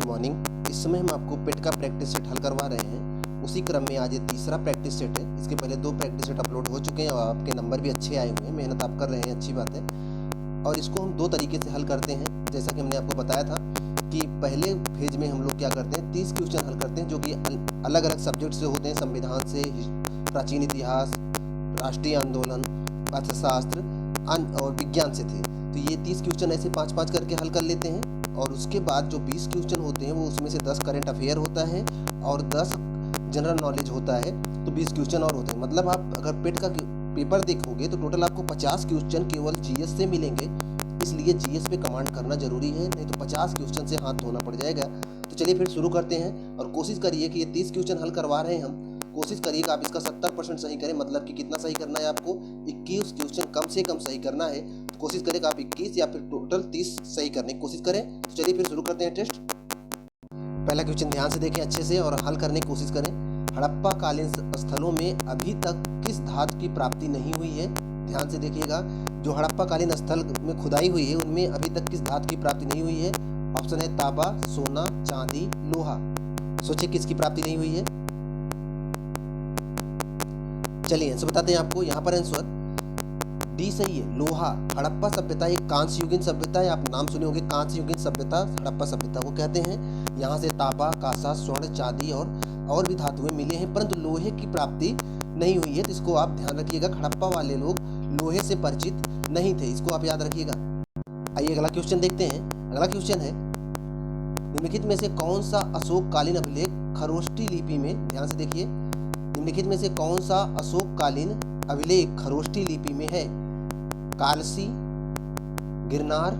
Good morning. इस समय हम आपको पेट का प्रैक्टिस सेट हल करवा रहे हैं। उसी क्रम में आज ये तीसरा प्रैक्टिस सेट है। इसके पहले 2 प्रैक्टिस सेट अपलोड हो चुके हैं और आपके नंबर भी अच्छे आए हुए हैं। मेहनत आप कर रहे हैं, अच्छी बात है। और इसको हम 2 तरीके से हल करते हैं। जैसा कि हमने आपको बताया था कि पहले फेज में हम लोग क्या करते हैं, 30 क्वेश्चन हल करते हैं जो कि अलग अलग सब्जेक्ट से होते हैं, संविधान से, प्राचीन इतिहास, राष्ट्रीय आंदोलन, अर्थशास्त्र और विज्ञान से थे। तो ये 30 क्वेश्चन ऐसे 5-5 करके हल कर लेते हैं। और उसके बाद जो 20 क्वेश्चन होते हैं वो उसमें से 10 करंट अफेयर होता है और 10 जनरल नॉलेज होता है। तो 20 क्वेश्चन और होते हैं। मतलब आप अगर पेट का पेपर देखोगे तो टोटल आपको 50 क्वेश्चन केवल जीएस से मिलेंगे। इसलिए जीएस पे कमांड करना जरूरी है, नहीं तो 50 क्वेश्चन से हाथ धोना पड़ जाएगा। तो चलिए फिर शुरू करते हैं और कोशिश करिए कि ये 30 क्वेश्चन हल करवा रहे हैं हम। कोशिश करिए कि आप इसका 70% सही करें। मतलब कि कितना सही करना है आपको, 21 क्वेश्चन कम से कम सही करना है। तो कोशिश करें कि आप 21 या फिर टोटल 30 सही करने की कोशिश करें। तो चलिए फिर शुरू करते हैं टेस्ट। पहला क्वेश्चन ध्यान से देखें अच्छे से और हल करने की कोशिश करें। हड़प्पा कालीन स्थलों में अभी तक किस धातु की प्राप्ति नहीं हुई है? ध्यान से देखिएगा, जो हड़प्पा कालीन स्थल में खुदाई हुई है उनमें अभी तक किस धातु की प्राप्ति नहीं हुई है? ऑप्शन है तांबा, सोना, चांदी, लोहा। सोचिए किसकी प्राप्ति नहीं हुई है। चलिए आंसर बताते हैं आपको। यहाँ पर आंसर डी सही है, लोहा। हड़प्पा सभ्यता एक कांस्य युगीन सभ्यता है। आप नाम सुने होंगे, कांस्य युगीन सभ्यता हड़प्पा सभ्यता को कहते हैं। यहाँ से तांबा, कांसा, स्वर्ण, चांदी और भी धातुएं मिले हैं, परंतु लोहे की प्राप्ति नहीं हुई है। तो इसको आप ध्यान रखिएगा, हड़प्पा वाले लोग लोहे से परिचित नहीं थे, इसको आप याद रखिएगा। आइए अगला क्वेश्चन देखते हैं। अगला क्वेश्चन है, निम्नलिखित में से कौन सा अशोककालीन अभिलेख खरोष्टी लिपि में, ध्यान से देखिए, निम्नलिखित में से कौन सा अशोककालीन अभिलेख खरोष्टी लिपि में है? कालसी, गिरनार,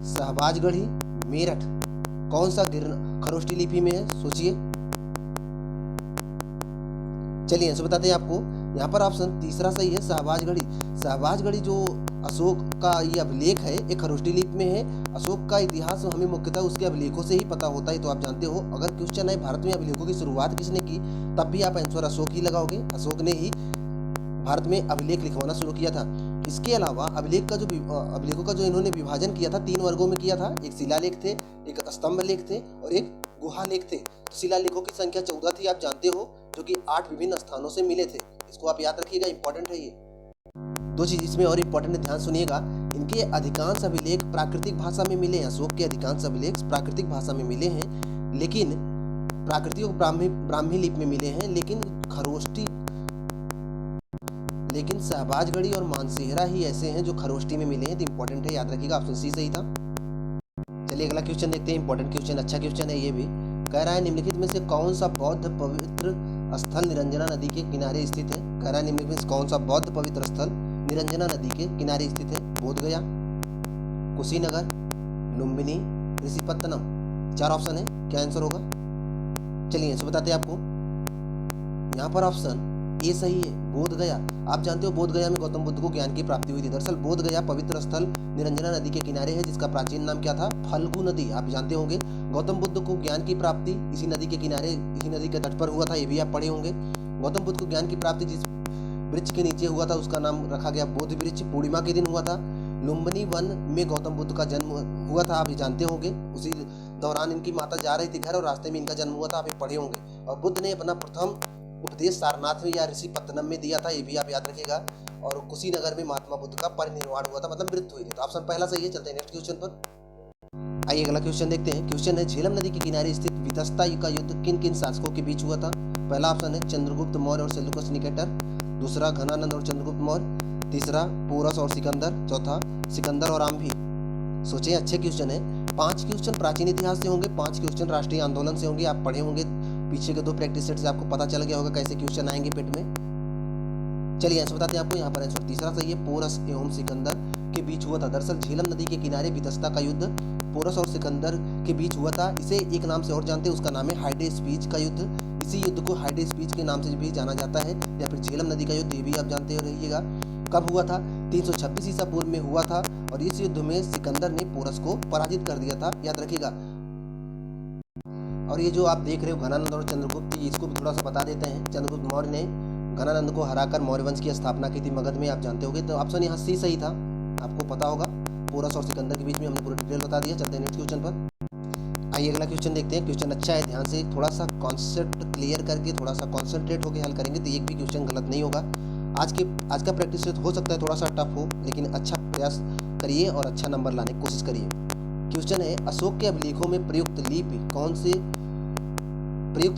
शहबाजगढ़ी, मेरठ। कौन सा खरोष्टी लिपि में है? सोचिए। चलिए आंसर बताते हैं आपको। यहाँ पर ऑप्शन तीसरा सही है, शहबाजगढ़ी। शहबाजगढ़ी जो अशोक का ये अभिलेख है, एक खरोष्टी लिपि में है। अशोक का इतिहास हमें मुख्यतः उसके अभिलेखों से ही पता होता है, तो आप जानते हो। अगर क्वेश्चन है भारत में अभिलेखों की शुरुआत किसने की, तब भी आप आंसर अशोक ही लगाओगे। अशोक ने ही भारत में अभिलेख लिखवाना शुरू किया था। इसके अलावा अभिलेखों का जो इन्होंने विभाजन किया था, 3 वर्गों में किया था। एक शिलालेख थे, एक स्तंभ लेख थे और एक गुहा लेख थे। तो शिलालेखों की संख्या 14 थी, आप जानते हो, जो कि 8 विभिन्न स्थानों से मिले थे। इसको आप याद रखिएगा, इंपॉर्टेंट है ये। 2 चीज इसमें और इम्पोर्टेंट है, ध्यान सुनिएगा। इनके अधिकांश अभिलेख प्राकृतिक भाषा में मिले हैं। अशोक के अधिकांश अभिलेख प्राकृतिक भाषा में मिले हैं, लेकिन प्राकृतिक ब्राह्मी लिपि में मिले हैं। लेकिन शहबाजगढ़ी और मानसेहरा ही ऐसे हैं जो खरोष्टी में मिले हैं। तो इंपॉर्टेंट है, याद रखिएगा, ऑप्शन सी सही था। चलिए अगला क्वेश्चन देखते हैं। इंपॉर्टेंट क्वेश्चन, अच्छा क्वेश्चन है ये भी। कह रहा है निम्नलिखित में से कौन सा बौद्ध पवित्र स्थल निरंजना नदी के किनारे स्थित है? कह रहा है निम्नलिखित में कौन सा बौद्ध पवित्र स्थल निरंजना नदी के किनारे स्थित है? बोधगया, कुशीनगर, लुम्बिनी, ऋषिपत्तनम। 4 ऑप्शन है, क्या आंसर होगा? चलिए आंसर बताते हैं आपको। यहाँ पर ऑप्शन ए सही है, बोधगया। आप जानते हो बोधगया में गौतम बुद्ध को ज्ञान की प्राप्ति हुई थी। दरअसल बोधगया पवित्र स्थल निरंजना नदी के किनारे है, जिसका प्राचीन नाम क्या था? फल्गु नदी। आप जानते होंगे गौतम बुद्ध को ज्ञान की प्राप्ति इसी नदी के किनारे, इसी नदी के तट पर हुआ था। ये भी आप पढ़े होंगे। गौतम बुद्ध को ज्ञान की प्राप्ति जिस वृक्ष के नीचे हुआ था उसका नाम रखा गया बोध वृक्ष। पूर्णिमा के दिन हुआ था। लुम्बिनी वन में गौतम बुद्ध का जन्म हुआ था, आप जानते होंगे। उसी दौरान इनकी माता जा रही थी घर और रास्ते में इनका जन्म हुआ था, आप पढ़े होंगे। और बुद्ध ने अपना प्रथम उपदेश सारनाथ में या ऋषिपत्तनम में दिया था, ये भी आप याद रखिएगा। और कुशीनगर में महात्मा बुद्ध का परिनिर्वाण हुआ था, मतलब मृत्यु हुई थी। तो ऑप्शन पहला सही है। चलते हैं नेक्स्ट क्वेश्चन पर। आइए अगला क्वेश्चन देखते हैं। क्वेश्चन है, झेलम नदी के किनारे स्थित वितस्ता का युद्ध किन किन शासकों के बीच हुआ था? पहला ऑप्शन है चंद्रगुप्त मौर्य और सेल्यूकस निकेटर। दूसरा घनानंद और चंद्रगुप्त मौर्य। तीसरा पोरस और सिकंदर। चौथा सिकंदर और आम्भी। सोचिए, अच्छे क्वेश्चन है। 5 क्वेश्चन प्राचीन इतिहास से होंगे, 5 क्वेश्चन राष्ट्रीय आंदोलन से होंगे। आप पढ़े होंगे पीछे के 2 प्रैक्टिस सेट से, आपको पता चल गया होगा कैसे क्वेश्चन आएंगे पेट में। चलिए आंसर बताते हैं आपको। यहाँ पर आंसर तीसरा सही है, पोरस एवं सिकंदर के बीच हुआ था। दरअसल झेलम नदी के किनारे वितस्ता का युद्ध पोरस और सिकंदर के बीच हुआ था। इसे एक नाम से और जानते हैं, उसका नाम है हाइडे स्पीच का युद्ध। इसी युद्ध को हाइडे स्पीच के नाम से भी जाना जाता है, या फिर झेलम नदी का युद्ध, ये भी आप जानते रहिएगा। कब हुआ था? 326 ईसा पूर्व में हुआ था। और इस युद्ध में सिकंदर ने पोरस को पराजित कर दिया था, याद रखिएगा। और ये जो आप देख रहे हो घनानंद और चंद्रगुप्त, इसको भी थोड़ा सा बता देते हैं। चंद्रगुप्त मौर्य ने घनानंद को हराकर मौर्य वंश की स्थापना की थी मगध में, आप जानते होंगे। तो ऑप्शन यहाँ सी सही था, आपको पता होगा। पोरस और सिकंदर के बीच में हमने पूरा डिटेल बता दिया। चलते हैं नेक्स्ट क्वेश्चन पर। आइए अगला क्वेश्चन देखते हैं। क्वेश्चन अच्छा है, ध्यान से थोड़ा सा कॉन्सेप्ट क्लियर करके थोड़ा सा कॉन्सेंट्रेट होकर हल करेंगे तो एक भी क्वेश्चन गलत नहीं होगा। आज का प्रैक्टिस हो सकता है थोड़ा सा टफ हो, लेकिन अच्छा प्रयास करिए और अच्छा नंबर लाने की कोशिश करिए। क्वेश्चन है, अशोक के अभिलेखों में प्रयुक्त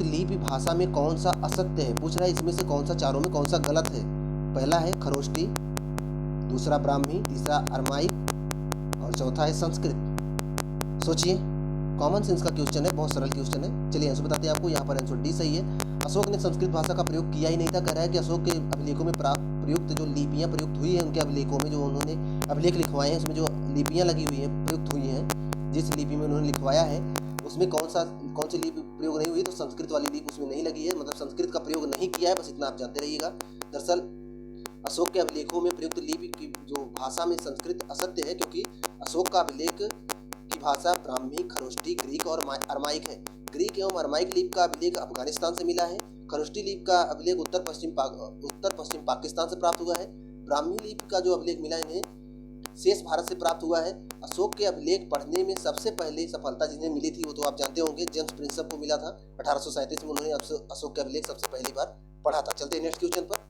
लिपि भाषा में कौन सा असत्य है? पूछ रहा है इसमें से कौन सा चारों में कौन सा गलत है। पहला है खरोष्टी, दूसरा ब्राह्मी, तीसरा अरमाइक और चौथा है संस्कृत। सोचिए, कॉमन सेंस का क्वेश्चन है, बहुत सरल क्वेश्चन है। चलिए आंसर बताते हैं आपको। यहाँ पर आंसर डी सही है। अशोक ने संस्कृत भाषा का प्रयोग किया ही नहीं था। कह रहा है कि अशोक के अभिलेखों में प्रयुक्त जो लिपियाँ प्रयुक्त हुई है, उनके अभिलेखों में जो उन्होंने अभिलेख लिखवाए हैं उसमें जो लिपियाँ लगी हुई हैं प्रयुक्त हुई हैं, जिस लिपि में उन्होंने लिखवाया है उसमें कौन सी लिपि प्रयोग नहीं हुई, तो संस्कृत वाली लिपि उसमें नहीं लगी है, मतलब संस्कृत का प्रयोग नहीं किया है, बस इतना आप जानते रहिएगा। दरअसल अशोक के अभिलेखों में प्रयुक्त लिपि की जो भाषा में संस्कृत असत्य है, क्योंकि अशोक का अभिलेख की भाषा ब्राह्मी, खरोष्टी, ग्रीक और अरमाइक है। ग्रीक एवं अरमाइक लिपि का अभिलेख अफगानिस्तान से मिला है। खरोष्टी लिपि का अभिलेख उत्तर पश्चिम पाकिस्तान से प्राप्त हुआ है। ब्राह्मी लिपि का जो अभिलेख मिला इन्हें शेष भारत से प्राप्त हुआ है। अशोक के अभिलेख पढ़ने में सबसे पहले सफलता जिन्हें मिली थी वो तो आप जानते होंगे, जेम्स प्रिंसप को मिला था। 1837 में उन्होंने अशोक के अभिलेख सबसे पहली बार पढ़ा था। चलते हैं नेक्स्ट क्वेश्चन पर।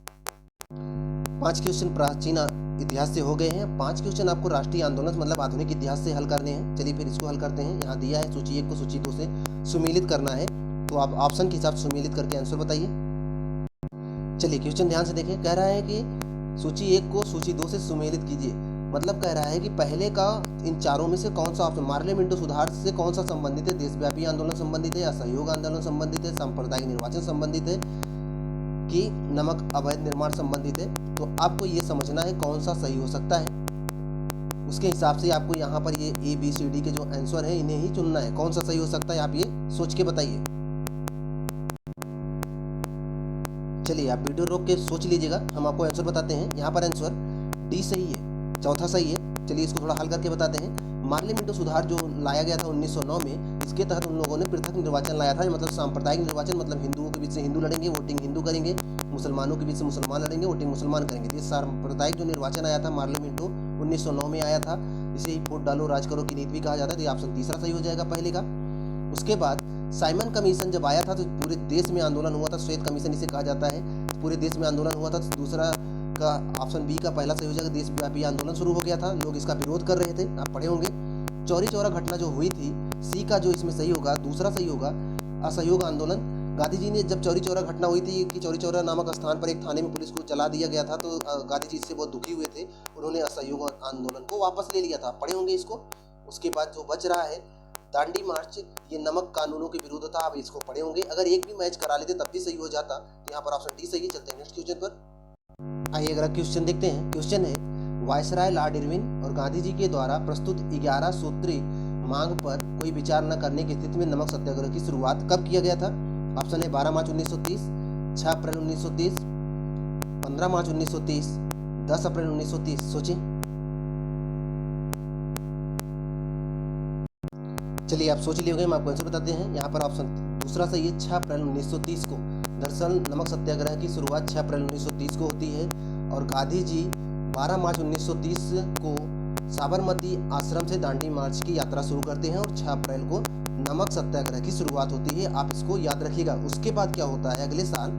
5 क्वेश्चन प्राचीन इतिहास से हो गए हैं। 5 क्वेश्चन आपको राष्ट्रीय आंदोलन मतलब आधुनिक इतिहास से हल करने हैं। चलिए फिर इसको हल करते हैं। यहाँ दिया है सूची 1 को सूची 2 से सुमेलित करना है, तो आप ऑप्शन के हिसाब से सुमेलित करके आंसर बताइए। चलिए क्वेश्चन ध्यान से देखें। कह रहा है कि सूची 1 को सूची 2 से सुमेलित कीजिए। मतलब कह रहा है कि पहले का इन चारों में से कौन सा ऑप्शन मार्ले मिंटो सुधार से कौन सा संबंधित है? देशव्यापी आंदोलन संबंधित है, असहयोग आंदोलन संबंधित है, सांप्रदायिक निर्वाचन संबंधित है कि नमक अवैध निर्माण संबंधित है? तो आपको ये समझना है कौन सा सही हो सकता है। उसके हिसाब से आपको यहाँ पर ये ABCD के जो आंसर है इन्हें ही चुनना है। कौन सा सही हो सकता है आप ये सोच के बताइए। चलिए आप वीडियो रोक के सोच लीजिएगा, हम आपको आंसर बताते हैं। यहाँ पर आंसर डी सही है, चौथा सही है। चलिए इसको थोड़ा हल करके बताते हैं। मार्ले मिंटो सुधार जो लाया गया था 1909 में, इसके तहत उन लोगों ने पृथक निर्वाचन लाया था, मतलब सांप्रदायिक निर्वाचन, मतलब हिंदुओं के बीच से हिंदू लड़ेंगे, वोटिंग हिंदू करेंगे, मुसलमानों के बीच से मुसलमान लड़ेंगे, वोटिंग मुसलमान करेंगे। ये सांप्रदायिक जो निर्वाचन आया था मार्ले मिंटो 1909 में आया था। इसे ही वोट डालो राज करो की नीति भी कहा जाता है। तो ये ऑप्शन तीसरा सही हो जाएगा पहले का। उसके बाद साइमन कमीशन जब आया था तो पूरे देश में आंदोलन हुआ था। श्वेत कमीशन इसे कहा जाता है। पूरे देश में आंदोलन हुआ था। दूसरा का ऑप्शन बी का पहला सही हो जाएगा। देशव्यापी आंदोलन शुरू हो गया था, लोग इसका विरोध कर रहे थे, आप पढ़े होंगे। चौरी चौरा घटना जो हुई थी, सी का जो इसमें सही होगा, दूसरा सही होगा। असहयोग आंदोलन, गांधी जी ने जब चौरी चौरा घटना हुई थी कि चौरी चौरा नामक स्थान पर एक थाने में पुलिस को जला दिया गया था, तो गांधी जी इससे बहुत दुखी हुए थे, उन्होंने असहयोग आंदोलन को वापस ले लिया था, पढ़े होंगे इसको। उसके बाद जो बच रहा है दांडी मार्च, ये नमक कानूनों के विरुद्ध था, आप इसको पढ़े होंगे। अगर एक भी मैच करा लेते तब भी सही हो जाता। तो यहाँ पर ऑप्शन डी सही है। चलते हैं नेक्स्ट क्वेश्चन पर। आइए अगला क्वेश्चन देखते हैं। क्वेश्चन है, वायसराय लॉर्ड इरविन और गांधी जी के द्वारा प्रस्तुत 11 सूत्री मांग पर कोई विचार न करने की स्थिति में नमक सत्याग्रह की शुरुआत कब किया गया था? ऑप्शन है 12 मार्च 1930, 6 अप्रैल 1930, 15 मार्च 1930, 10 अप्रैल 1930। सोचिए। चलिए आप सोच लिए होंगे, हम आपको आंसर बताते हैं। यहाँ पर ऑप्शन दूसरा सही है, 6 अप्रैल 1930 को। दरअसल नमक सत्याग्रह की शुरुआत 6 अप्रैल 1930 को होती है और गांधी जी 12 मार्च 1930 को साबरमती आश्रम से दांडी मार्च की यात्रा शुरू करते हैं और 6 अप्रैल को नमक सत्याग्रह की शुरुआत होती है। आप इसको याद रखिएगा। उसके बाद क्या होता है, अगले साल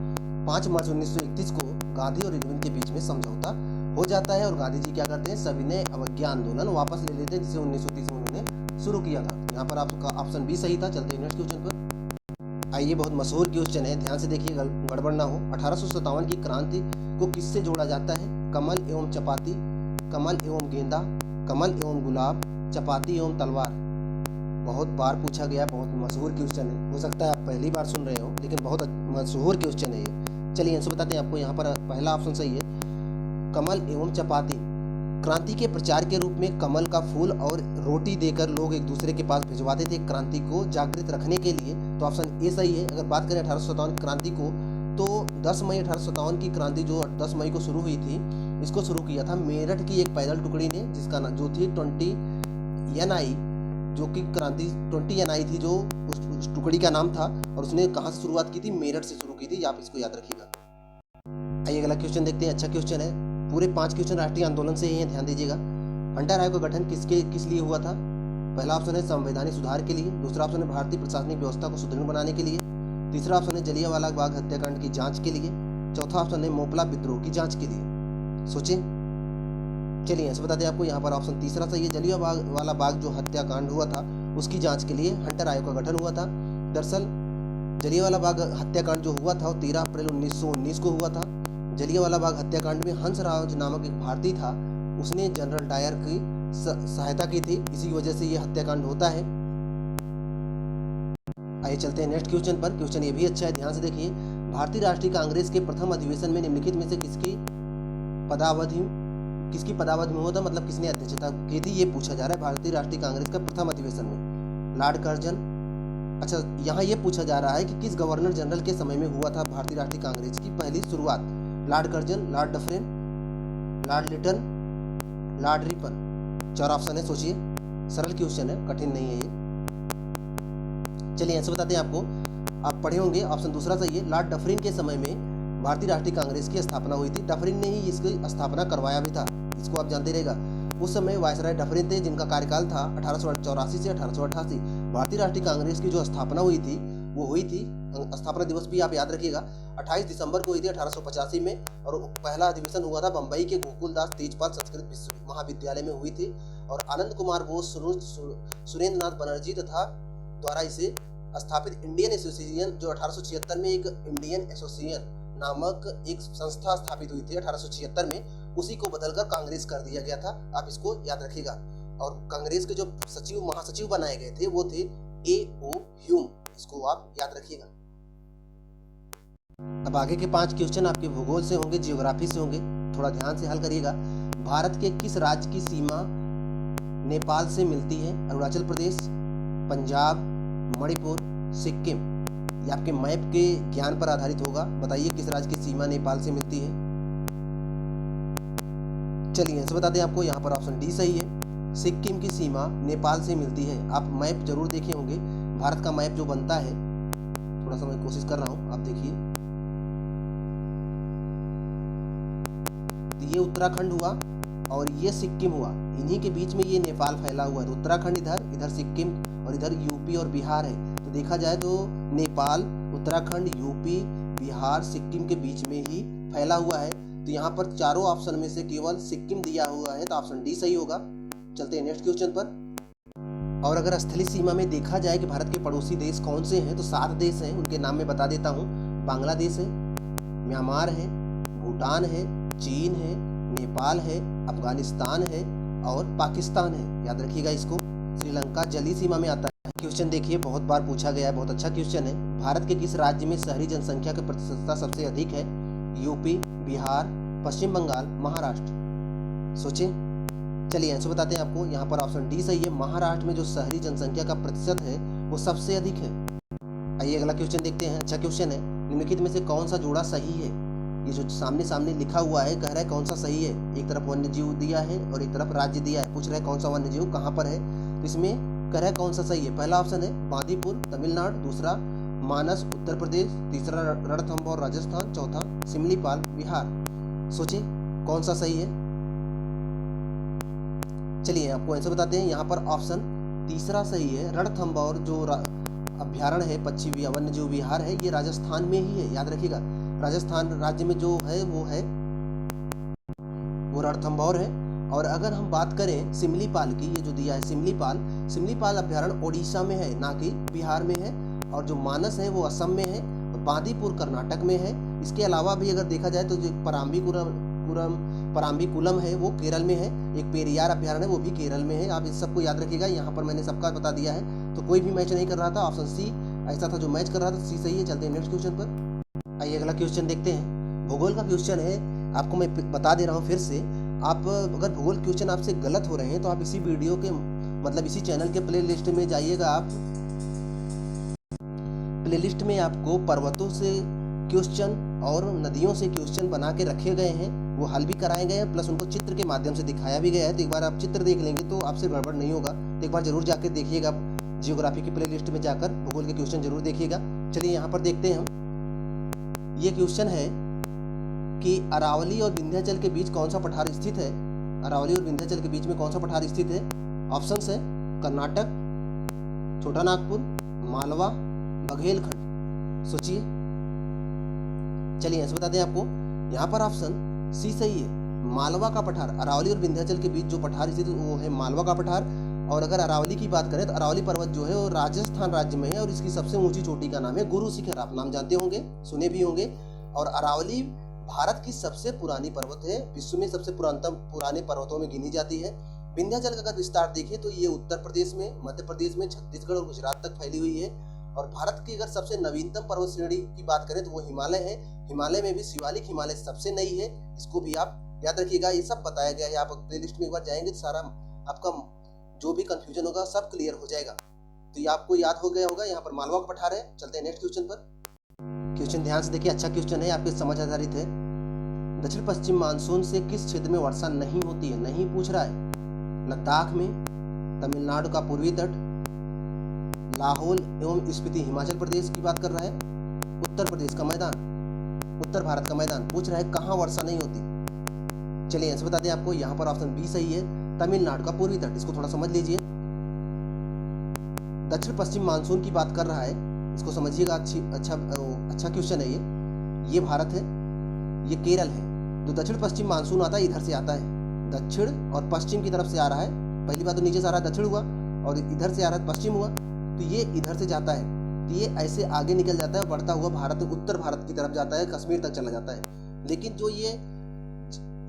5 मार्च 1931 को गांधी और इरविन के बीच में समझौता हो जाता है और गांधी जी क्या करते हैं, सविनय अवज्ञा आंदोलन वापस ले लेते हैं, जिसे 1930 में उन्होंने शुरू किया था। यहाँ पर आपका ऑप्शन बी सही था। चलते हैं नेक्स्ट क्वेश्चन पर। आइए बहुत मशहूर क्वेश्चन है, ध्यान से देखिए गड़बड़ ना हो। 1857 की क्रांति को किससे जोड़ा जाता है? कमल एवं चपाती, कमल एवं गेंदा, कमल एवं गुलाब, चपाती एवं तलवार। बहुत बार पूछा गया, बहुत मशहूर क्वेश्चन है। हो सकता है आप पहली बार सुन रहे हो, लेकिन बहुत मशहूर क्वेश्चन है ये। चलिए आंसर बताते हैं आपको। यहाँ पर पहला ऑप्शन सही है, कमल एवं चपाती। क्रांति के प्रचार के रूप में कमल का फूल और रोटी देकर लोग एक दूसरे के पास भिजवाते थे क्रांति को जागृत रखने के लिए। तो ऑप्शन ए सही है। अगर बात करें 1857 की क्रांति को, तो 10 मई 1857 की क्रांति जो 10 मई को शुरू हुई थी, इसको शुरू किया था मेरठ की एक पैदल टुकड़ी ने, जिसका नाम जो थी 20 NI, जो कि क्रांति 20 NI थी, जो उस टुकड़ी का नाम था। और उसने कहाँ से शुरुआत की थी? मेरठ से शुरू की थी। आप इसको याद रखिएगा। आइए अगला क्वेश्चन देखते हैं। अच्छा क्वेश्चन है, पूरे 5 क्वेश्चन राष्ट्रीय आंदोलन से ही हैं, ध्यान दीजिएगा। हंटर आयोग का गठन किस लिए हुआ था? पहला ऑप्शन है संवैधानिक सुधार के लिए, दूसरा ऑप्शन है भारतीय प्रशासनिक व्यवस्था को सुदृढ़ बनाने के लिए, तीसरा ऑप्शन है जलियांवाला बाग हत्याकांड की जांच के लिए, चौथा ऑप्शन है मोपला विद्रोह की जांच के लिए। सोचिए। चलिए ऐसे बताते हैं आपको, यहाँ पर ऑप्शन तीसरा सही है। जलियांवाला बाग जो हत्याकांड हुआ था उसकी जांच के लिए हंटर आयोग का गठन हुआ था। दरअसल जलियांवाला बाग हत्याकांड जो हुआ था वो 13 अप्रैल 1919 को हुआ था। जलियांवाला बाग हत्याकांड में हंसराज नामक एक भारतीय था, उसने जनरल डायर की सहायता की थी, इसी वजह से ये हत्याकांड होता है। आइए चलते हैं नेक्स्ट क्वेश्चन पर। क्वेश्चन ये भी अच्छा है, ध्यान से देखिए। भारतीय राष्ट्रीय कांग्रेस के प्रथम अधिवेशन में निम्नलिखित में से किसकी पदावधि में हुआ था, मतलब किसने अध्यक्षता की थी, ये पूछा जा रहा है। भारतीय राष्ट्रीय कांग्रेस का प्रथम अधिवेशन में लॉर्ड कर्जन। अच्छा, यहाँ ये पूछा जा रहा है कि किस गवर्नर जनरल के समय में हुआ था भारतीय राष्ट्रीय कांग्रेस की पहली शुरुआत। Lord Curzon, Lord Dufferin, Lord Lytton, Lord Ripon. 4 option है, सोचिए। सरल क्वेश्चन है, कठिन नहीं है ये। चलिए ऐसे बताते हैं आपको, आप पढ़े होंगे। ऑप्शन दूसरा सही है। लॉर्ड डफरिन के समय में भारतीय राष्ट्रीय कांग्रेस की स्थापना हुई थी। डफरिन ने ही इसकी स्थापना करवाया भी था, इसको आप जानते रहेगा। उस समय वायसराय डफरिन थे, जिनका कार्यकाल था 1884 से 1888। भारतीय राष्ट्रीय कांग्रेस की जो स्थापना हुई थी वो हुई थी, स्थापना दिवस भी आप याद रखिएगा, 28 दिसंबर को हुई थी 1885 में। और पहला अधिवेशन हुआ था बम्बई के गोकुलदास तेजपाल संस्कृत महाविद्यालय में हुई थी। और आनंद कुमार बोस, सुरेंद्र नाथ बनर्जी तथा द्वारा इसे स्थापित इंडियन एसोसिएशन, जो 1876 में एक इंडियन एसोसिएशन नामक एक संस्था स्थापित हुई थी 1876 में, उसी को बदलकर कांग्रेस कर दिया गया था। आप इसको याद रखिएगा। और कांग्रेस के जो महासचिव बनाए गए थे वो थे A.O. ह्यूम, इसको आप याद रखिएगा। अब आगे के 5 क्वेश्चन आपके भूगोल से होंगे, जियोग्राफी से होंगे, थोड़ा ध्यान से हल करिएगा। भारत के किस राज्य की सीमा नेपाल से मिलती है? अरुणाचल प्रदेश, पंजाब, मणिपुर, सिक्किम। ये आपके मैप के ज्ञान पर आधारित होगा। बताइए किस राज्य की सीमा नेपाल से मिलती है। चलिए ऐसे बताते हैं आपको, यहाँ पर ऑप्शन डी सही है। सिक्किम की सीमा नेपाल से मिलती है। आप मैप जरूर देखे होंगे, भारत का मैप जो बनता है, थोड़ा सा मैं कोशिश कर रहा हूँ, आप देखिए। तो ये उत्तराखंड हुआ और ये सिक्किम हुआ, इन्हीं के बीच में ये नेपाल फैला हुआ है। तो उत्तराखंड इधर सिक्किम और इधर यूपी और बिहार है। तो देखा जाए तो नेपाल, उत्तराखंड, यूपी, बिहार, सिक्किम के बीच में ही फैला हुआ है। तो यहाँ पर चारों ऑप्शन में से केवल सिक्किम दिया हुआ है, तो ऑप्शन डी सही होगा। चलते हैं नेक्स्ट क्वेश्चन पर। और अगर स्थलीय सीमा में देखा जाए कि भारत के पड़ोसी देश कौन से हैं, तो 7 देश हैं, उनके नाम मैं बता देता हूँ। बांग्लादेश है, म्यांमार है, भूटान है, चीन है, नेपाल है, अफगानिस्तान है और पाकिस्तान है। याद रखिएगा इसको। श्रीलंका जलीय सीमा में आता है। क्वेश्चन देखिए, बहुत बार पूछा गया है, बहुत अच्छा क्वेश्चन है। भारत के किस राज्य में शहरी जनसंख्या की प्रतिशतता सबसे अधिक है? यूपी, बिहार, पश्चिम बंगाल, महाराष्ट्र। सोचिए। चलिए आंसर बताते हैं आपको, यहाँ पर ऑप्शन डी सही है। महाराष्ट्र में जो शहरी जनसंख्या का प्रतिशत है वो सबसे अधिक है। आइए अगला क्वेश्चन देखते हैं, अच्छा क्वेश्चन है। निम्नलिखित में से कौन सा जोड़ा सही है? ये जो सामने लिखा हुआ है, कह रहा है कौन सा सही है। एक तरफ वन्य जीव दिया है और एक तरफ राज्य दिया है, पूछ रहा है कौन सा वन्य जीव कहाँ पर है। तो इसमें कह रहा है कौन सा सही है। पहला ऑप्शन है बांदीपुर तमिलनाडु, दूसरा मानस उत्तर प्रदेश, तीसरा रणथंभौर राजस्थान, चौथा सिमलीपाल बिहार। सोचिए कौन सा सही है। चलिए आपको आंसर बताते हैं, यहाँ पर ऑप्शन तीसरा सही है। रणथंभौर जो अभ्यारण्य है, पक्षी वन्य जीव विहार है, ये राजस्थान में ही है। याद रखिएगा, राजस्थान राज्य में जो है वो रणथंभौर है। और अगर हम बात करें सिमलीपाल की, ये जो दिया है सिमलीपाल अभ्यारण्य ओडिशा में है, ना कि बिहार में है। और जो मानस है वो असम में है और बांदीपुर कर्नाटक में है। इसके अलावा भी अगर देखा जाए तो जो पराम्बीकुलम है वो केरल में है। एक पेरियार अभ्यारण्य है वो भी केरल में है। आप इस सबको याद रखिएगा, यहाँ पर मैंने सबका बता दिया है। तो कोई भी मैच नहीं कर रहा था, ऑप्शन सी ऐसा था जो मैच कर रहा था, सी सही है। चलते हैं नेक्स्ट क्वेश्चन पर। आइए अगला क्वेश्चन देखते हैं। भूगोल का क्वेश्चन है, आपको मैं बता दे रहा हूँ फिर से। आप अगर भूगोल क्वेश्चन आपसे गलत हो रहे हैं तो आप इसी वीडियो के मतलब इसी चैनल के प्ले लिस्ट में जाइएगा। आप प्ले लिस्ट में आपको पर्वतों से क्वेश्चन और नदियों से क्वेश्चन बना के रखे गए हैं, वो हल भी कराए गए हैं, प्लस उनको चित्र के माध्यम से दिखाया भी गया है। तो एक बार आप चित्र देख लेंगे तो आपसे गड़बड़ नहीं होगा। तो एक बार जरूर जाकर देखिएगा, जियोग्राफी की प्ले लिस्ट में जाकर भूगोल के क्वेश्चन जरूर देखिएगा। चलिए यहाँ पर देखते हैं हम। ये क्वेश्चन है कि अरावली और विंध्याचल के बीच कौन सा पठार स्थित है? अरावली और विंध्याचल के बीच में कौन सा पठार स्थित है? ऑप्शंस है कर्नाटक, छोटा नागपुर, मालवा, बघेलखंड। सोचिए। चलिए ऐसे बताते हैं आपको, यहाँ पर ऑप्शन सी सही है। मालवा का पठार, अरावली और विंध्याचल के बीच जो पठार स्थित वो है मालवा का पठार। और अगर अरावली की बात करें तो अरावली पर्वत जो है वो राजस्थान राज्य में है और इसकी सबसे ऊंची चोटी का नाम है गुरु शिखर। आप नाम जानते होंगे, सुने भी होंगे। और अरावली भारत की सबसे पुरानी पर्वत है, विश्व में सबसे पुराने पर्वतों में गिनी जाती है। विंध्याचल का अगर विस्तार देखें तो ये उत्तर प्रदेश में, मध्य प्रदेश में, छत्तीसगढ़ और गुजरात तक फैली हुई है। और भारत की अगर सबसे नवीनतम पर्वत श्रेणी की बात करें तो वो हिमालय है। हिमालय में भी शिवालिक हिमालय सबसे नई है, इसको भी आप याद रखिएगा। ये सब बताया गया है, आप प्लेलिस्ट में एक बार जाएंगे तो सारा आपका जो भी कंफ्यूजन होगा सब क्लियर हो जाएगा। तो ये आपको याद हो गया होगा। यहाँ पर मालवा का पठार है। चलते हैं नेक्स्ट क्वेश्चन पर। क्वेश्चन ध्यान से देखिए, अच्छा क्वेश्चन है, आपके समझ आधारित है। दक्षिण पश्चिम मानसून से किस क्षेत्र में वर्षा नहीं होती है? नहीं पूछ रहा है। लद्दाख में, तमिलनाडु का पूर्वी तट, लाहौल एवं स्पीति हिमाचल प्रदेश की बात कर रहा है, उत्तर प्रदेश का मैदान, उत्तर भारत का मैदान। पूछ रहा है कहाँ वर्षा नहीं होती। चलिए ऐसे बताते हैं आपको, यहाँ पर ऑप्शन बी सही है, तमिलनाडु का पूर्वी तट। इसको थोड़ा समझ लीजिए। दक्षिण पश्चिम मानसून की बात कर रहा है, इसको समझिएगा। अच्छा क्वेश्चन है ये भारत है, ये केरल है। जो दक्षिण पश्चिम मानसून आता है इधर से आता है, दक्षिण और पश्चिम की तरफ से आ रहा है। पहली बात तो नीचे से आ रहा है दक्षिण हुआ, और इधर से आ रहा है पश्चिम हुआ, तो ये इधर से जाता है, तो ये ऐसे आगे निकल जाता है, बढ़ता हुआ भारत उत्तर भारत की तरफ जाता है, कश्मीर तक चला जाता है। लेकिन जो ये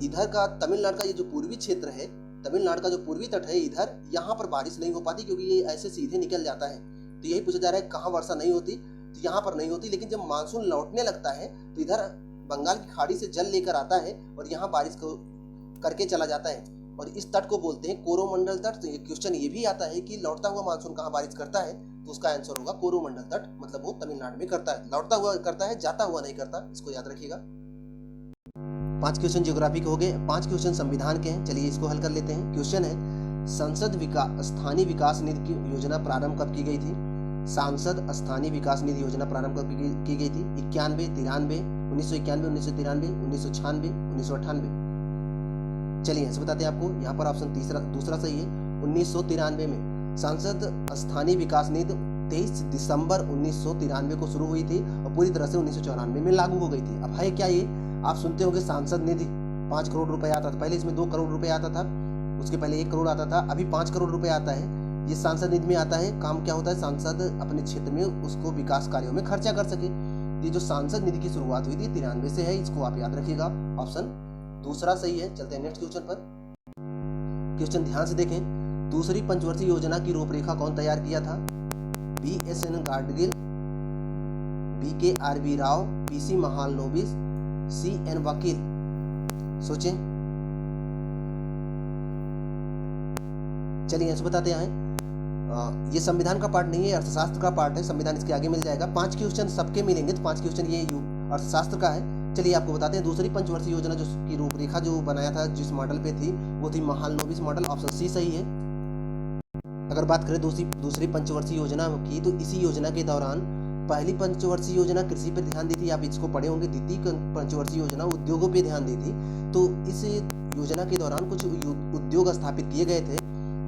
इधर का तमिलनाडु का ये जो पूर्वी क्षेत्र है, तमिलनाडु का जो पूर्वी तट है इधर, यहाँ पर बारिश नहीं हो पाती क्योंकि ये ऐसे सीधे निकल जाता है। तो यही पूछा जा रहा है कहाँ वर्षा नहीं होती, तो यहाँ पर नहीं होती। लेकिन जब मानसून लौटने लगता है तो इधर बंगाल की खाड़ी से जल लेकर आता है और यहाँ बारिश को करके चला जाता है, और इस तट को बोलते हैं कोरोमंडल तट। तो ये क्वेश्चन ये भी आता है कि लौटता हुआ मानसून कहाँ बारिश करता है, तो उसका आंसर होगा कोरोमंडल तट, मतलब वो तमिलनाडु में करता है। लौटता हुआ करता है, जाता हुआ नहीं करता, इसको याद रखिएगा। 5 क्वेश्चन ज्योग्राफी के हो गए, 5 क्वेश्चन संविधान के हैं। चलिए इसको हल कर लेते हैं। क्वेश्चन है, संसद स्थानीय विकास निधि की योजना प्रारंभ कब की गई थी? सांसद स्थानीय विकास निधि योजना प्रारंभ कब की गई थी? 91, 93, 1991, 1993, 1996, 1998। चलिए ऐसे बताते हैं आपको, यहाँ पर ऑप्शन दूसरा सही है। 1993 में सांसद स्थानीय विकास निधि 23 दिसंबर 1993 को शुरू हुई थी और पूरी तरह से 1994 में लागू हो गई थी। अब है क्या ये, आप सुनते होंगे सांसद निधि 5 करोड़ रुपए आता था, पहले इसमें 2 करोड़ रुपए आता था, उसके पहले 1 करोड़ आता था, अभी 5 करोड़ रुपए आता है। ये सांसद निधि में आता है। काम क्या होता है, सांसद अपने क्षेत्र में उसको विकास कार्यों में खर्चा कर सके। ये जो सांसद निधि की शुरुआत हुई थी 93 से है, इसको आप याद रखिएगा। ऑप्शन दूसरा सही है। चलते हैं नेक्स्ट क्वेश्चन पर। क्वेश्चन ध्यान से देखें, दूसरी पंचवर्षीय योजना की रूपरेखा कौन तैयार किया था? BSN Gadgil, BKRB Rao, PC Mahalanobis, CN वकील। सोचें। चलिए ऐसे बताते हैं, ये संविधान का पार्ट नहीं है, अर्थशास्त्र का पार्ट है। संविधान इसके आगे मिल जाएगा। 5 क्वेश्चन सबके मिलेंगे, तो 5 क्वेश्चन ये अर्थशास्त्र का है। चलिए आपको बताते हैं, दूसरी पंचवर्षीय योजना जो की रूपरेखा जो बनाया था, जिस मॉडल पे थी, वो थी महालनोबिस मॉडल। ऑप्शन सी सही है। अगर बात करें दूसरी पंचवर्षीय योजना की, तो इसी योजना के दौरान पहली पंचवर्षीय योजना कृषि पर ध्यान दी थी, आप इसको पढ़े होंगे। द्वितीय पंचवर्षीय योजना उद्योगों पे ध्यान दी थी। तो इस योजना के दौरान कुछ उद्योग स्थापित किए गए थे।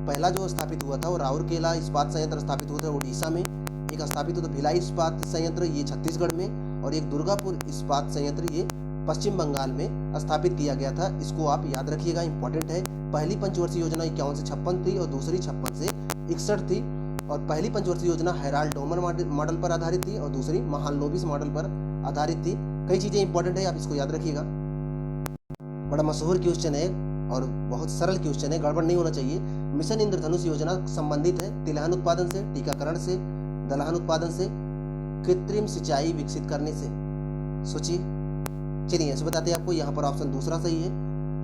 पहला जो स्थापित हुआ था वो राउरकेला इस्पात संयंत्र स्थापित हुआ था उड़ीसा में, एक स्थापित हुआ था भिलाई इस्पात संयंत्र, ये छत्तीसगढ़ में, और एक दुर्गापुर इस्पात संयंत्र ये पश्चिम बंगाल में स्थापित किया गया था। इसको आप याद रखिएगा, इंपॉर्टेंट है। पहली पंचवर्षीय योजना 51 से 56 थी और दूसरी 56 से 61 थी। और पहली पंचवर्षीय योजना हेराल्ड डोमर मॉडल पर आधारित थी और दूसरी महालनोबिस मॉडल पर आधारित थी। कई चीजें इंपॉर्टेंट है, आप इसको याद रखिएगा। बड़ा मशहूर क्वेश्चन है और बहुत सरल क्वेश्चन है, गड़बड़ नहीं होना चाहिए। मिशन इंद्रधनुष योजना संबंधित है तिलहन उत्पादन से, टीकाकरण से, दलहन उत्पादन से, कृत्रिम सिंचाई विकसित करने से। सोचिए। चलिए ऐसे बताते हैं आपको, यहाँ पर ऑप्शन दूसरा सही है,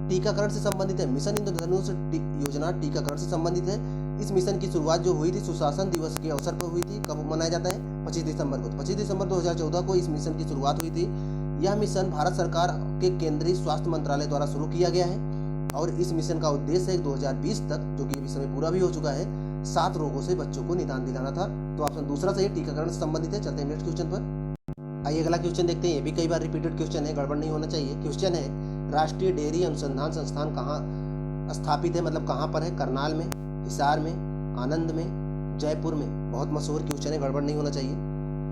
टीकाकरण से संबंधित है। मिशन इंद्रधनुष योजना टीकाकरण से संबंधित है। इस मिशन की शुरुआत जो हुई थी सुशासन दिवस के अवसर पर हुई थी। कब मनाया जाता है? 25 दिसंबर को। 25 दिसंबर 2014 को इस मिशन की शुरुआत हुई थी। यह मिशन भारत सरकार के केंद्रीय स्वास्थ्य मंत्रालय द्वारा शुरू किया गया है और इस मिशन का उद्देश्य है 2020 तक, जो कि अभी समय पूरा भी हो चुका है, 7 रोगों से बच्चों को निदान दिलाना था। तो ऑप्शन दूसरा सही, टीकाकरण से संबंधित है। चलते हैं नेक्स्ट क्वेश्चन पर। आइए अगला क्वेश्चन देखते हैं। ये भी कई बार रिपीटेड क्वेश्चन है, गड़बड़ नहीं होना चाहिए। क्वेश्चन है, राष्ट्रीय डेयरी अनुसंधान संस्थान कहाँ स्थापित है, मतलब कहाँ पर है? करनाल में, हिसार में, आनंद में, जयपुर में। बहुत मशहूर क्वेश्चन है, गड़बड़ नहीं होना चाहिए।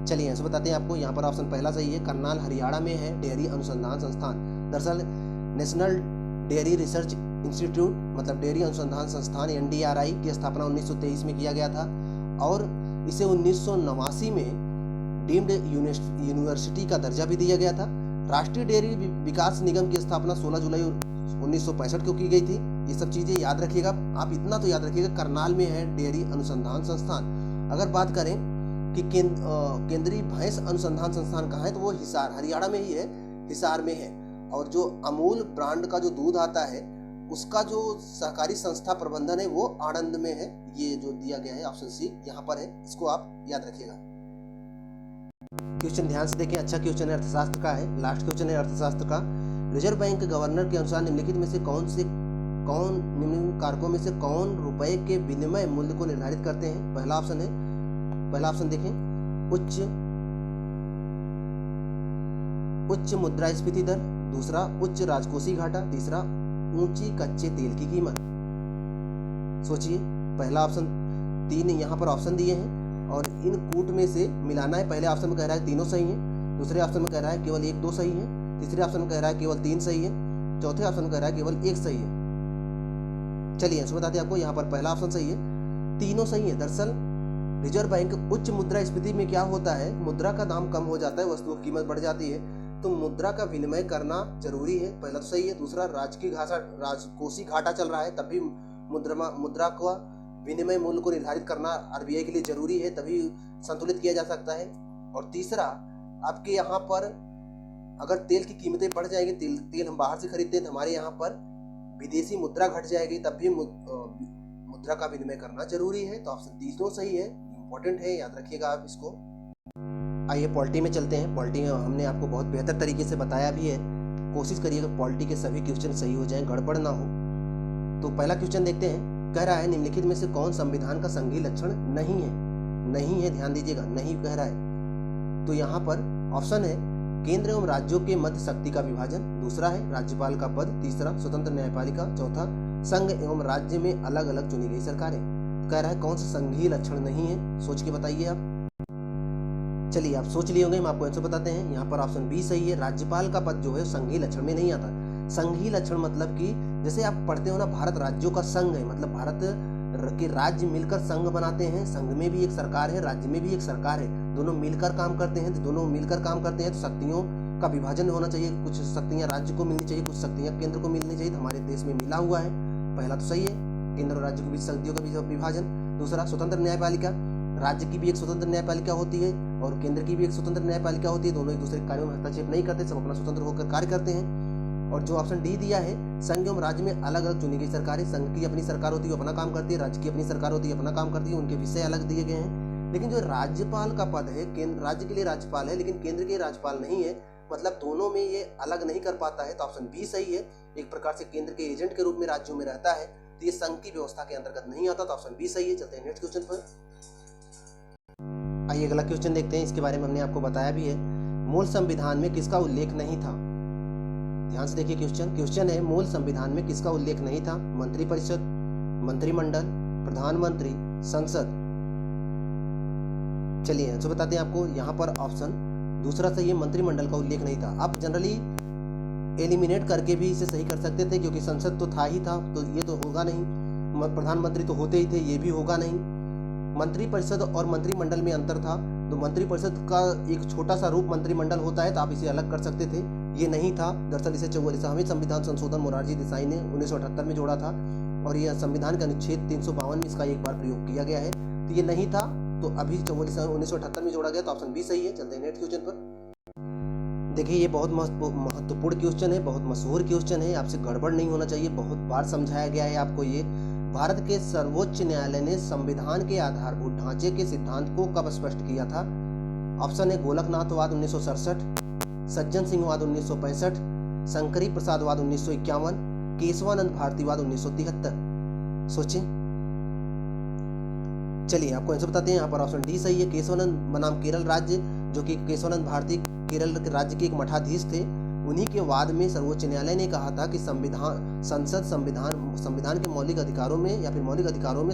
चलिए आंसर बताते हैं आपको। यहाँ पर ऑप्शन पहला सही है, करनाल हरियाणा में है डेयरी अनुसंधान संस्थान। दरअसल नेशनल डेयरी रिसर्च इंस्टीट्यूट मतलब डेयरी अनुसंधान संस्थान NDRI की स्थापना 1923 में किया गया था और इसे 1989 में डीम्ड यूनिवर्सिटी का दर्जा भी दिया गया था। राष्ट्रीय डेयरी विकास निगम की स्थापना 16 जुलाई 1965 को की गई थी। ये सब चीज़ें याद रखिएगा। आप इतना तो याद रखिएगा, करनाल में है डेयरी अनुसंधान संस्थान। अगर बात करें कि केंद्रीय भैंस अनुसंधान संस्थान कहाँ है, तो वो हिसार, हरियाणा में ही है, हिसार में है। और जो अमूल ब्रांड का जो दूध आता है उसका जो सहकारी संस्था प्रबंधन है वो आनंद में है। ये जो दिया गया है ऑप्शन सी यहाँ पर है, इसको आप याद रखिएगा। क्वेश्चन ध्यान से देखें, अच्छा क्वेश्चन है, अर्थशास्त्र का है। लास्ट क्वेश्चन है अर्थशास्त्र का। रिजर्व बैंक गवर्नर के अनुसार निम्नलिखित में से कौन निम्नलिखित कारकों में से कौन रुपए के विनिमय मूल्य को निर्धारित करते हैं? पहला ऑप्शन देखें, उच्च मुद्रास्फीति दर, दूसरा उच्च राजकोषीय घाटा, तीसरा ऊंची कच्चे तेल की कीमत। सोचिए, पहला ऑप्शन, 3 यहाँ पर ऑप्शन दिए हैं और इन कूट में से मिलाना है। पहले ऑप्शन में कह रहा है तीनों सही हैं, दूसरे ऑप्शन में कह रहा है केवल 1-2 सही है, तीसरे ऑप्शन में कह रहा है केवल 3 सही है, चौथे ऑप्शन में कह रहा है केवल 1 सही है। चलिए आंसर बताते हैं आपको। यहाँ पर पहला ऑप्शन सही है, तीनों सही है। दरअसल रिजर्व बैंक उच्च मुद्रास्फीति में क्या होता है, मुद्रा का दाम कम हो जाता है, वस्तुओं की कीमत बढ़ जाती है, तो मुद्रा का विनिमय करना जरूरी है। पहला तो सही है। दूसरा, राजकोषीय घाटा चल रहा है, तब भी मुद्रा का विनिमय मूल्य को निर्धारित करना RBI के लिए जरूरी है, तभी संतुलित किया जा सकता है। और तीसरा, आपके यहाँ पर अगर तेल की कीमतें बढ़ जाएगी, तेल हम बाहर से खरीदते हैं, तो हमारे यहाँ पर विदेशी मुद्रा घट जाएगी, तब भी मुद्रा का विनिमय करना जरूरी है। तो ऑप्शन तीसरों सही है, इंपॉर्टेंट है, याद रखिएगा आप इसको। आइए पॉलिटी में चलते हैं। पॉलिटी में हमने आपको बहुत बेहतर तरीके से बताया भी है। कोशिश करिएगा पॉलिटी के सभी क्वेश्चन सही हो जाएं, गड़बड़ ना हो। तो पहला क्वेश्चन देखते हैं। कह रहा है निम्नलिखित में से कौन संविधान का संघीय लक्षण नहीं है? नहीं है, ध्यान दीजिएगा, नहीं कह रहा है। तो यहाँ पर ऑप्शन है केंद्र एवं राज्यों के मध्य शक्ति का विभाजन, दूसरा है राज्यपाल का पद, तीसरा स्वतंत्र न्यायपालिका, चौथा संघ एवं राज्य में अलग अलग चुनी गई सरकारें। कह रहा है कौन सा संघीय लक्षण नहीं है, सोच के बताइए आप। चलिए आप सोच लिए होंगे, हम आपको आंसर बताते हैं। यहाँ पर ऑप्शन बी सही है, राज्यपाल का पद जो है संघीय लक्षण में नहीं आता। संघीय लक्षण मतलब कि जैसे आप पढ़ते हो ना, भारत राज्यों का संघ है, मतलब भारत के राज्य मिलकर संघ बनाते हैं। संघ में भी एक सरकार है, राज्य में भी एक सरकार है, दोनों मिलकर काम करते हैं। तो दोनों मिलकर काम करते हैं तो शक्तियों का विभाजन होना चाहिए। कुछ शक्तियां राज्य को मिलनी चाहिए, कुछ शक्तियां केंद्र को मिलनी चाहिए। तो हमारे देश में मिला हुआ है। पहला तो सही है, केंद्र और राज्य के बीच शक्तियों का विभाजन। दूसरा, स्वतंत्र न्यायपालिका, राज्य की भी एक स्वतंत्र न्यायपालिका होती है और केंद्र की भी एक स्वतंत्र न्यायपालिका होती है। दोनों एक दूसरे के कार्यों में हस्तक्षेप नहीं करते, सब अपना स्वतंत्र होकर कार्य करते हैं। और जो ऑप्शन डी दिया है, संघ एवं राज्य में अलग अलग चुनी गई सरकारें। संघ की अपनी सरकार होती है, वो अपना काम करती है, राज्य की अपनी सरकार होती है, अपना काम करती है, उनके विषय अलग दिए गए हैं। लेकिन जो राज्यपाल का पद है, केंद्र राज्य के लिए राज्यपाल है लेकिन केंद्र के राज्यपाल नहीं है, मतलब दोनों में ये अलग नहीं कर पाता है। तो ऑप्शन बी सही है, एक प्रकार से केंद्र के एजेंट के रूप में राज्यों में रहता है, तो ये संघ की व्यवस्था के अंतर्गत नहीं आता। तो ऑप्शन बी सही है। चलते हैं नेक्स्ट क्वेश्चन पर। आइए अगला क्वेश्चन देखते हैं। इसके बारे में हमने आपको बताया भी है। मूल संविधान में किसका उल्लेख नहीं था? ध्यान से देखिए क्वेश्चन है, मूल संविधान में किसका उल्लेख नहीं था? मंत्रिपरिषद, मंत्रिमंडल, प्रधानमंत्री, संसद। चलिए आंसर बताते हैं आपको। यहाँ पर ऑप्शन दूसरा सही है, मंत्रिमंडल का उल्लेख नहीं था। आप जनरली एलिमिनेट करके भी इसे सही कर सकते थे, क्योंकि संसद तो था ही था, तो ये तो होगा नहीं। प्रधानमंत्री तो होते ही थे, ये भी होगा नहीं। मंत्रिपरिषद और मंत्रिमंडल में अंतर था, तो मंत्रिपरिषद का एक छोटा सा रूप मंत्रिमंडल होता है, तो आप इसे अलग कर सकते थे, ये नहीं था। दरअसल इसे 44वें संविधान संशोधन मोरारजी देसाई ने 1978 में जोड़ा था और यह संविधान के अनुच्छेद 352 में इसका एक बार प्रयोग किया गया है, तो ये नहीं था। तो अभी 1978 में जोड़ा गया, तो ऑप्शन बी सही है। चलते हैं नेक्स्ट क्वेश्चन पर। देखिए ये बहुत महत्वपूर्ण क्वेश्चन है, बहुत मशहूर क्वेश्चन है, आपसे गड़बड़ नहीं होना चाहिए, बहुत बार समझाया गया है आपको। ये भारत के सर्वोच्च न्यायालय ने संविधान के आधारभूत ढांचे के सिद्धांत को कब स्पष्ट किया था? ऑप्शन है गोलकनाथवाद 1967, सज्जन सिंहवाद 1965, शंकरी प्रसादवाद 1951, केशवानंद भारतीवाद 1973। सोचें। चलिए आपको आंसर बताते हैं। यहाँ पर ऑप्शन डी सही है, केशवानंद बनाम केरल राज्य, जो कि केशवानंद भारती केरल के राज्य के एक मठाधीश थे। उन्हीं के वाद में सर्वोच्च न्यायालय ने कहा था कि संसद संविधान के मौलिक अधिकारों में या फिर मौलिक अधिकारों में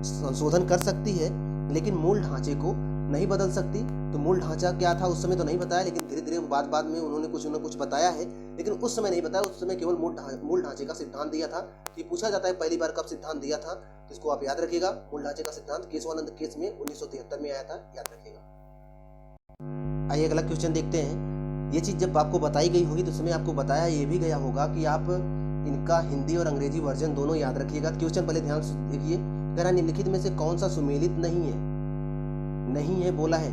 संशोधन कर सकती है, लेकिन मूल ढांचे को नहीं बदल सकती। तो मूल ढांचा क्या था उस समय तो नहीं बताया, लेकिन धीरे धीरे बाद में उन्होंने कुछ न कुछ बताया है, लेकिन उस समय नहीं बताया। उस समय केवल मूल ढांचे का सिद्धांत दिया था। कि पूछा जाता है पहली बार कब सिद्धांत दिया था, तो इसको आप याद रखिएगा। मूल ढांचे का सिद्धांत केशवानंद केस में 1973 में आया था, याद रखिएगा। आइए अगला क्वेश्चन देखते हैं। ये चीज़ जब आपको बताई गई होगी तो उसमें आपको बताया ये भी गया होगा कि आप इनका हिंदी और अंग्रेजी वर्जन दोनों याद रखिएगा। क्वेश्चन पहले ध्यान से देखिए। कह रहा निम्नलिखित में से कौन सा सुमेलित नहीं है? नहीं है बोला है।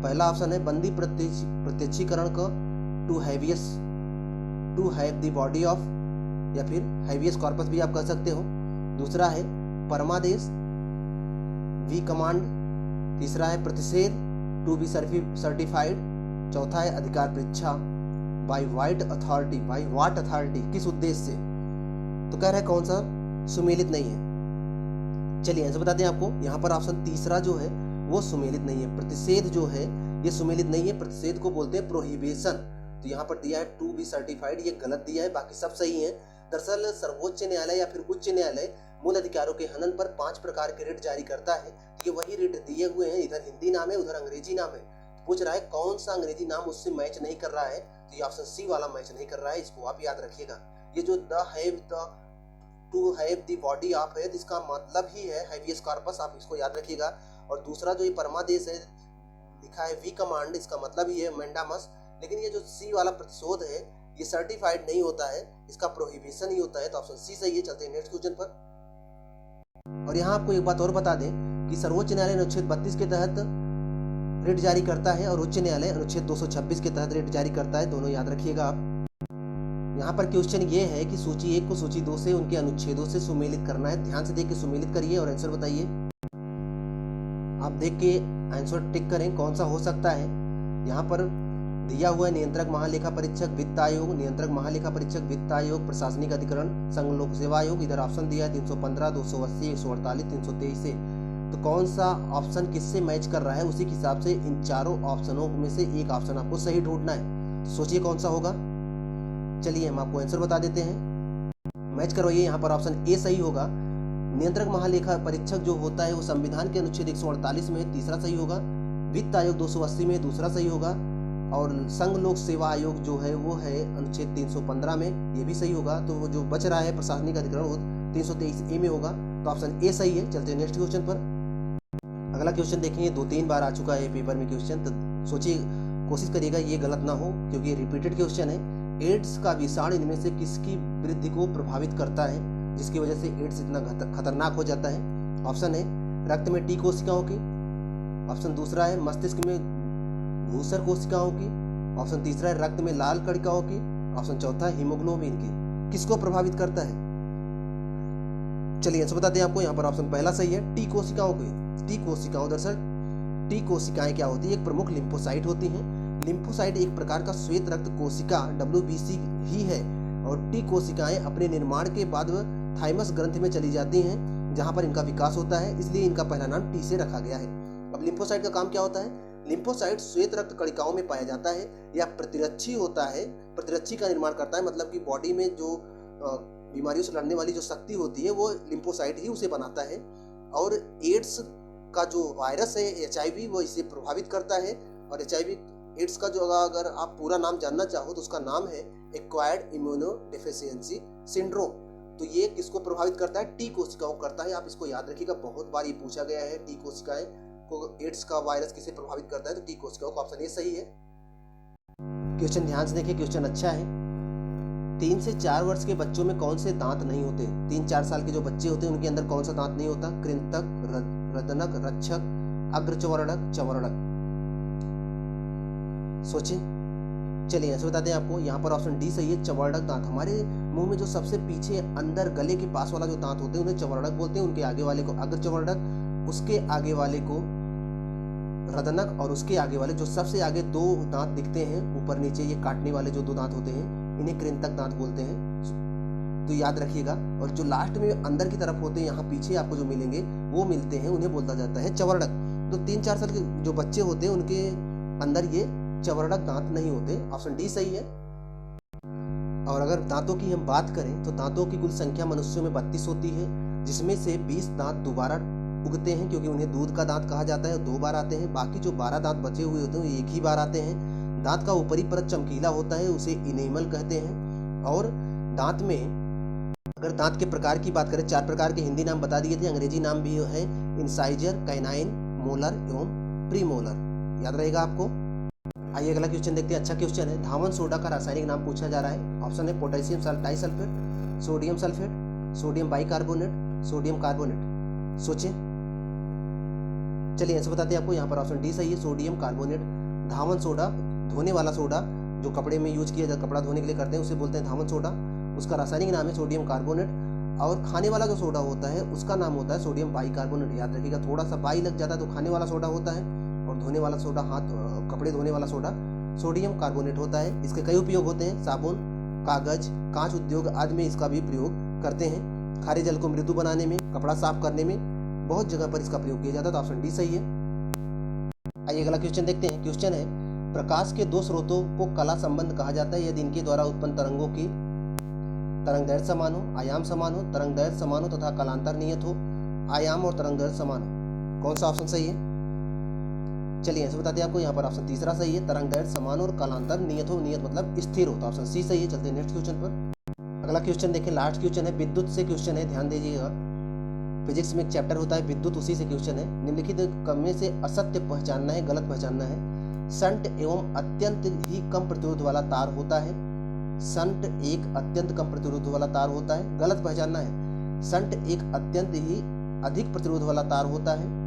पहला ऑप्शन है बंदी प्रत्यक्षीकरण का to have the body of, या फिर हैवियस कॉर्पस भी आप कह सकते हो। दूसरा है परमादेश, वी कमांड। तीसरा है प्रतिषेध, टू बी सर्टिफाइड। चौथा है अधिकार परीक्षा, बाय वाट अथॉरिटी, किस उद्देश्य से। तो कह रहा है कौन सा सुमेलित नहीं है। चलिए आंसर बताते हैं आपको। यहाँ पर ऑप्शन तीसरा जो है वो सुमेलित नहीं है। प्रतिषेध जो है ये सुमेलित नहीं है। प्रतिषेध को बोलते हैं प्रोहिबिशन। तो यहाँ पर दिया है टू बी सर्टिफाइड, ये गलत दिया है, बाकी सब सही है। दरअसल सर्वोच्च न्यायालय या फिर उच्च न्यायालय मूल अधिकारों के हनन पर 5 प्रकार के रिट जारी करता है। ये वही रिट दिए हुए हैं, इधर हिंदी नाम है उधर अंग्रेजी नाम है। पूछ रहा है कौन सा अंग्रेजी नाम उससे मैच नहीं कर रहा है, तो ये ऑप्शन सी वाला मैच नहीं कर रहा है, इसको आप याद रखिएगा। ये जो to have the body of है, इसका मतलब ही है हैवियस कॉर्पस, आप इसको याद रखिएगा। और दूसरा जो ये परमादेश है लिखा है वी कमांड, इसका मतलब ही है मैंडामस। लेकिन ये जो सी वाला प्रतिशोध है ये सर्टिफाइड नहीं होता है, इसका प्रोहिबिशन ही होता है। तो ऑप्शन सी सही है। चलते हैं नेक्स्ट क्वेश्चन पर। और यहाँ आपको एक बात और बता दें कि सर्वोच्च न्यायालय अनुच्छेद 32 के तहत रिट जारी करता है और उच्च न्यायालय अनुच्छेद 226 के तहत रिट जारी करता है, दोनों याद रखिएगा आप। यहाँ पर क्वेश्चन ये है कि सूची 1 को सूची 2 से उनके अनुच्छेदों से सुमेलित करना है। ध्यान से देख के सुमेलित करिए और आंसर बताइए। आप देख के आंसर टिक करें कौन सा हो सकता है। यहाँ पर दिया हुआ है नियंत्रक महालेखा परीक्षक वित्त आयोग, नियंत्रक महालेखा परीक्षक वित्त आयोग, प्रशासनिक अधिकरण, संघ लोक सेवा आयोग। इधर ऑप्शन दिया है 315, 280, 148, 323 से। तो कौन सा ऑप्शन किससे मैच कर रहा है, उसी के हिसाब से इन चारों ऑप्शनों में से एक ऑप्शन आपको सही ढूंढना है। तो सोचिए कौन सा होगा। चलिए हम आपको आंसर बता देते हैं, मैच करवाइए। यहाँ पर ऑप्शन ए सही होगा। नियंत्रक महालेखा परीक्षक जो होता है वो संविधान के अनुच्छेद 148 में तीसरा सही होगा, वित्त आयोग 280 में दूसरा सही होगा, और संघ लोक सेवा आयोग जो है वो है अनुच्छेद 315 में, ये भी सही होगा। तो वो जो बच रहा है प्रशासनिक अधिकरण वो 323A में होगा। तो ऑप्शन ए सही है। चलते हैं नेक्स्ट क्वेश्चन पर। अगला क्वेश्चन देखेंगे, 2-3 बार आ चुका है पेपर में क्वेश्चन, तो सोचिए कोशिश करिएगा ये गलत ना हो क्योंकि ये रिपीटेड क्वेश्चन है। एड्स का विषाणु इनमें से किसकी वृद्धि को प्रभावित करता है जिसकी वजह से एड्स इतना खतरनाक हो जाता है। ऑप्शन है रक्त में टी कोशिकाओं की, ऑप्शन दूसरा है मस्तिष्क में घूसर कोशिकाओं की, ऑप्शन तीसरा है रक्त में लाल कणिकाओं की, ऑप्शन चौथा है हीमोग्लोबिन की। किसको प्रभावित करता है? चलिए आंसर बताते हैं आपको। यहाँ पर ऑप्शन पहला सही है, टी कोशिकाओं की। टी कोशिकाओं, दरअसल टी कोशिकाएं क्या होती है, एक प्रमुख लिम्फोसाइट होती हैं। लिम्फोसाइट एक प्रकार का श्वेत रक्त कोशिका WBC ही है, और टी कोशिकाएं अपने निर्माण के बाद थाइमस ग्रंथि में चली जाती हैं जहां पर इनका विकास होता है, इसलिए इनका पहला नाम टी से रखा गया है। अब लिम्फोसाइट का काम क्या होता है? लिम्फोसाइट श्वेत रक्त कणिकाओं में पाया जाता है या प्रतिरक्षी होता है, प्रतिरक्षी का निर्माण करता है, मतलब कि बॉडी में जो बीमारियों से लड़ने वाली जो शक्ति होती है वो लिम्फोसाइट ही उसे बनाता है। और एड्स का जो वायरस है HIV वो इसे प्रभावित करता है। और HIV एड्स का जो अगर आप पूरा नाम जानना चाहो तो उसका नाम है एक्वायर्ड इम्यूनोडेफिशिएंसी सिंड्रोम। तो ये किसको प्रभावित करता है? टी कोशिकाओं करता है। आप इसको याद रखिएगा, बहुत बार ये पूछा गया है। टी कोशिकाएं को एड्स का वायरस किसे प्रभावित करता है? तो टी कोशिकाओं का ऑप्शन ये सही है। क्वेश्चन ध्यान से देखिए, क्वेश्चन अच्छा है। 3 से 4 वर्ष के बच्चों में कौन से दांत नहीं होते? 3-4 साल के जो बच्चे होते हैं उनके अंदर कौन सा दांत नहीं होता? कृंतक, रदनक, रक्षक, अग्रचवर्णक, चवर्णक। सोचिए। चलिए आंसर बताते हैं आपको। यहाँ पर ऑप्शन डी सही है, चवर्णक दांत। हमारे मुंह में जो सबसे पीछे अंदर गले के पास वाला जो दांत होते हैं उन्हें चवर्णक बोलते हैं। उनके आगे वाले को अग्रचवर्णक, उसके आगे वाले को रदनक, और उसके आगे वाले जो सबसे आगे 2 दांत दिखते हैं ऊपर नीचे, ये काटने वाले जो 2 दांत होते हैं इन्हें कृंतक दांत बोलते हैं। तो याद रखिएगा। और जो लास्ट में अंदर की तरफ होते हैं, यहाँ पीछे आपको जो मिलेंगे वो मिलते हैं, उन्हें बोलता जाता है चवर्णक। तो 3-4 साल के जो बच्चे होते हैं उनके अंदर ये चवर्णक दांत नहीं होते। ऑप्शन डी सही है। और अगर दांतों की हम बात करें तो दांतों की कुल संख्या मनुष्यों में 32 होती है, जिसमें से 20 दांत दोबारा उगते हैं क्योंकि उन्हें दूध का दांत कहा जाता है, 2 बार आते हैं। बाकी जो 12 दांत बचे हुए होते हैं वो एक ही बार आते हैं। दांत का ऊपरी परत चमकीला होता है, उसे इनेमल कहते हैं। और दांत में अगर दांत के प्रकार की बात करें, 4 प्रकार के हिंदी नाम बता दिए थे, अंग्रेजी नाम भी है इंसाइजर, कैनाइन, मोलर एवं प्रीमोलर। याद रहेगा आपको। आइए अगला क्वेश्चन देखते हैं। अच्छा क्वेश्चन है। धावन सोडा का रासायनिक नाम पूछा जा रहा है। ऑप्शन है potassium disulphate, sodium sulphate, sodium bicarbonate, sodium carbonate. सोचें। चलिए आंसर बताते हैं आपको। यहाँ पर ऑप्शन डी सही है, सोडियम कार्बोनेट। धावन सोडा, धोने वाला सोडा जो कपड़े में यूज किया जाता है, कपड़ा धोने के लिए करते हैं, उसे बोलते हैं धावन सोडा। उसका रासायनिक नाम है सोडियम कार्बोनेट। और खाने वाला जो सोडा होता है उसका नाम होता है सोडियम बाइकार्बोनेट। याद रखिएगा, थोड़ा सा बाई लग जाता है तो खाने वाला सोडा होता है, और धोने वाला सोडा, कपड़े धोने वाला सोडा सोडियम कार्बोनेट होता है। इसके कई उपयोग होते हैं। साबुन, कागज, कांच उद्योग आदि में इसका भी प्रयोग करते हैं। खारे जल को मृदु बनाने में, कपड़ा साफ करने में बहुत जगह पर इसका प्रयोग किया जाता है। तो ऑप्शन डी सही है। आइए अगला क्वेश्चन देखते हैं। क्वेश्चन है, प्रकाश के 2 स्रोतों को कला संबंध कहा जाता है यदि इनके द्वारा उत्पन्न तरंगों की तरंगदैर्घ्य समान हो, आयाम समान हो, तरंगदैर्घ्य समान हो तथा कालांतर नियत हो। आयाम और तरंगदैर्घ्य समान हो। कौन सा ऑप्शन सही है? चलिए आंसर बताते हैं आपको। यहाँ पर ऑप्शन तीसरा सही है, तरंगदैर्घ्य समान और कालांतर नियत हो। नियत मतलब स्थिर हो, तो ऑप्शन सी सही है। चलते हैं नेक्स्ट क्वेश्चन पर। अगला क्वेश्चन देखें, लास्ट क्वेश्चन है, विद्युत से क्वेश्चन है, ध्यान दीजिएगा। फिजिक्स में एक चैप्टर होता है विद्युत, उसी से क्वेश्चन है। निम्नलिखित में से असत्य पहचानना है, गलत पहचानना है। संट एवं अत्यंत ही कम प्रतिरोध वाला तार होता है। संट एक अत्यंत कम प्रतिरोध वाला तार होता है। गलत पहचानना है, संट एक अत्यंत ही अधिक प्रतिरोध वाला तार होता है।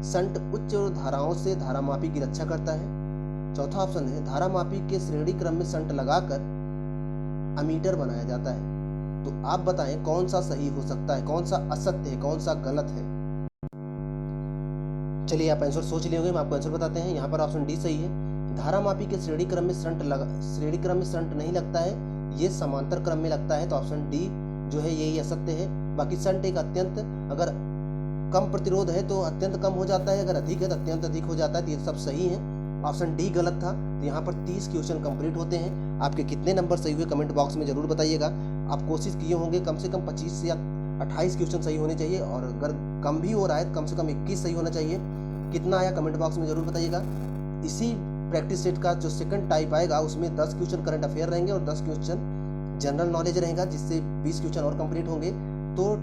संट उच्च धाराओं से धारामापी की रक्षा करता है। चौथा ऑप्शन है, धारामापी के श्रेणी क्रम में संट लगाकर अमीटर बनाया जाता है। तो आप बताएं कौन सा सही हो सकता है, कौन सा असत्य है, कौन सा गलत है। चलिए आप आंसर सोच लिए होंगे, हम आपको आंसर बताते हैं। यहाँ पर ऑप्शन डी सही है। धारामापी के श्रेणी क्रम में संट नहीं लगता है, ये समांतर क्रम में लगता है। तो ऑप्शन डी जो है यही असत्य है। बाकी संट एक अत्यंत, अगर कम प्रतिरोध है तो अत्यंत कम हो जाता है, अगर अधिक है तो अत्यंत अधिक हो जाता है। तो ये सब सही है। ऑप्शन डी गलत था। तो यहाँ पर 30 क्वेश्चन कंप्लीट होते हैं। आपके कितने नंबर सही हुए कमेंट बॉक्स में जरूर बताइएगा। आप कोशिश किए होंगे कम से कम 25 या 28 क्वेश्चन सही होने चाहिए, और अगर कम भी हो रहा है तो कम से कम 21 सही होना चाहिए। कितना आया कमेंट बॉक्स में जरूर बताइएगा। इसी प्रैक्टिस सेट का जो सेकंड टाइप आएगा उसमें 10 क्वेश्चन करंट अफेयर रहेंगे और 10 क्वेश्चन जनरल नॉलेज रहेगा, जिससे 20 क्वेश्चन और कंप्लीट होंगे। तो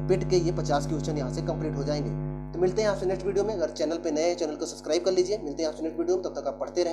पिट के ये 50 क्वेश्चन यहाँ से कंप्लीट हो जाएंगे। तो मिलते हैं आपसे नेक्स्ट वीडियो में। अगर चैनल पे नए हैं, चैनल को सब्सक्राइब कर लीजिए। मिलते हैं आपसे नेक्स्ट वीडियो में, तब तक आप पढ़ते रहें।